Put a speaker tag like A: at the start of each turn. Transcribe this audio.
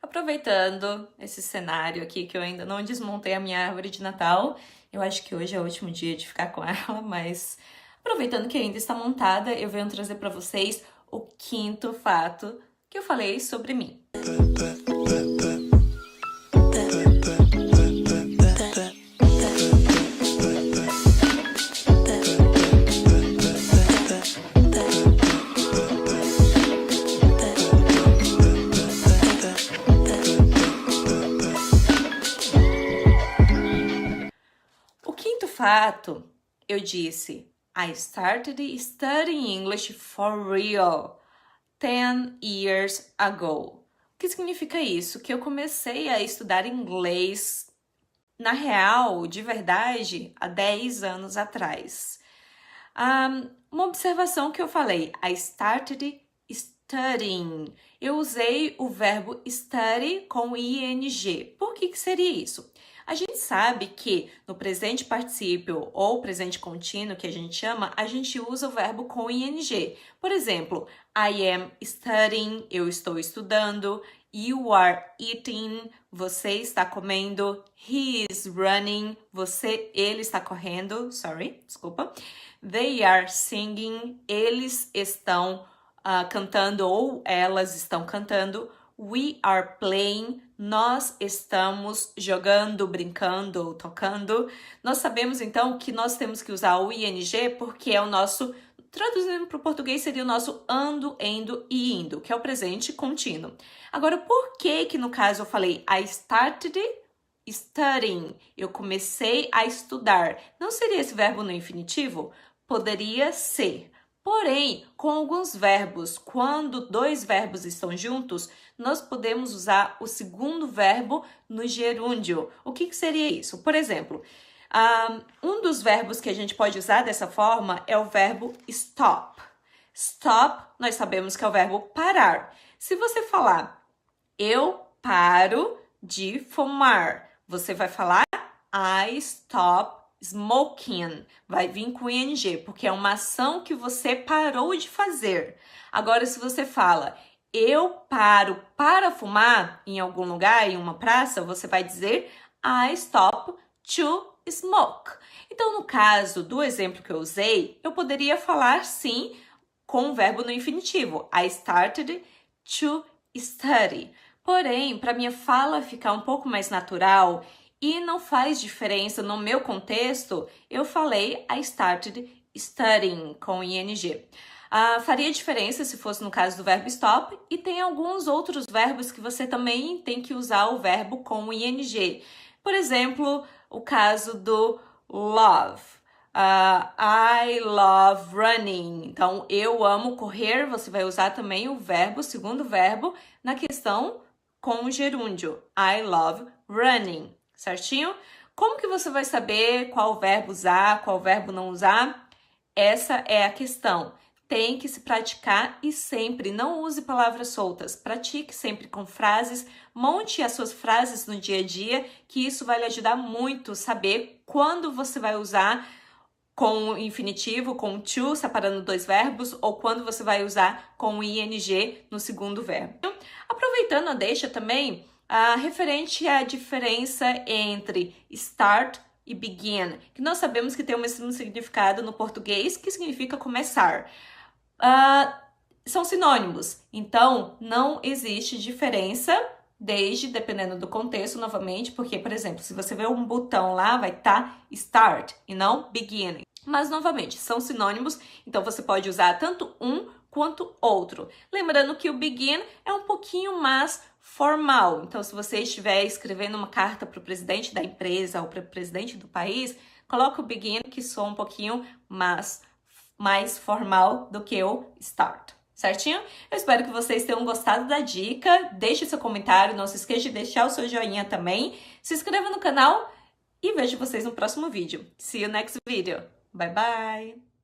A: Aproveitando esse cenário aqui que eu ainda não desmontei a minha árvore de Natal, eu acho que hoje é o último dia de ficar com ela, mas aproveitando que ainda está montada, eu venho trazer para vocês o quinto fato que eu falei sobre mim. O quinto fato, eu disse, I started studying English for real 10 years ago. O que significa isso? Que eu comecei a estudar inglês, na real, de verdade, há 10 anos atrás. Uma observação que eu falei, I started studying. Eu usei o verbo study com ing. Por que seria isso? A gente sabe que no presente particípio ou presente contínuo, que a gente chama, a gente usa o verbo com ing. Por exemplo, I am studying, eu estou estudando. You are eating, você está comendo. He is running, ele está correndo. Desculpa. They are singing, eles estão cantando ou elas estão cantando. We are playing, nós estamos jogando, brincando ou tocando. Nós sabemos então que nós temos que usar o ing porque é o nosso, traduzindo para o português, seria o nosso ando, indo e indo, que é o presente contínuo. Agora, por que no caso eu falei I started studying? Eu comecei a estudar. Não seria esse verbo no infinitivo? Poderia ser. Porém, com alguns verbos, quando dois verbos estão juntos, nós podemos usar o segundo verbo no gerúndio. O que seria isso? Por exemplo, um dos verbos que a gente pode usar dessa forma é o verbo stop. Stop, nós sabemos que é o verbo parar. Se você falar, eu paro de fumar, você vai falar, I stop smoking, vai vir com ing, porque é uma ação que você parou de fazer. Agora, se você fala, eu paro para fumar em algum lugar, em uma praça, você vai dizer, I stop to smoke. Então, no caso do exemplo que eu usei, eu poderia falar sim com o verbo no infinitivo. I started to study. Porém, para minha fala ficar um pouco mais natural e não faz diferença no meu contexto, eu falei I started studying com ing. Faria diferença se fosse no caso do verbo stop, e tem alguns outros verbos que você também tem que usar o verbo com ing. Por exemplo, o caso do love. I love running. Então, eu amo correr, você vai usar também o verbo, o segundo verbo, na questão com o gerúndio. I love running. Certinho? Como que você vai saber qual verbo usar, qual verbo não usar? Essa é a questão. Tem que se praticar e sempre não use palavras soltas. Pratique sempre com frases, monte as suas frases no dia a dia, que isso vai lhe ajudar muito a saber quando você vai usar com o infinitivo, com to, separando dois verbos, ou quando você vai usar com o ing no segundo verbo. Aproveitando a deixa também, referente à diferença entre start e begin, que nós sabemos que tem o mesmo significado no português, que significa começar. São sinônimos, então não existe diferença, dependendo do contexto, novamente, porque, por exemplo, se você vê um botão lá, vai estar start e não begin. Mas, novamente, são sinônimos, então você pode usar tanto um quanto outro. Lembrando que o begin é um pouquinho mais formal. Então, se você estiver escrevendo uma carta para o presidente da empresa ou para o presidente do país, coloca o begin, que soa um pouquinho mais formal do que o start. Certinho? Eu espero que vocês tenham gostado da dica. Deixe seu comentário, não se esqueça de deixar o seu joinha também. Se inscreva no canal e vejo vocês no próximo vídeo. See you next video. Bye, bye!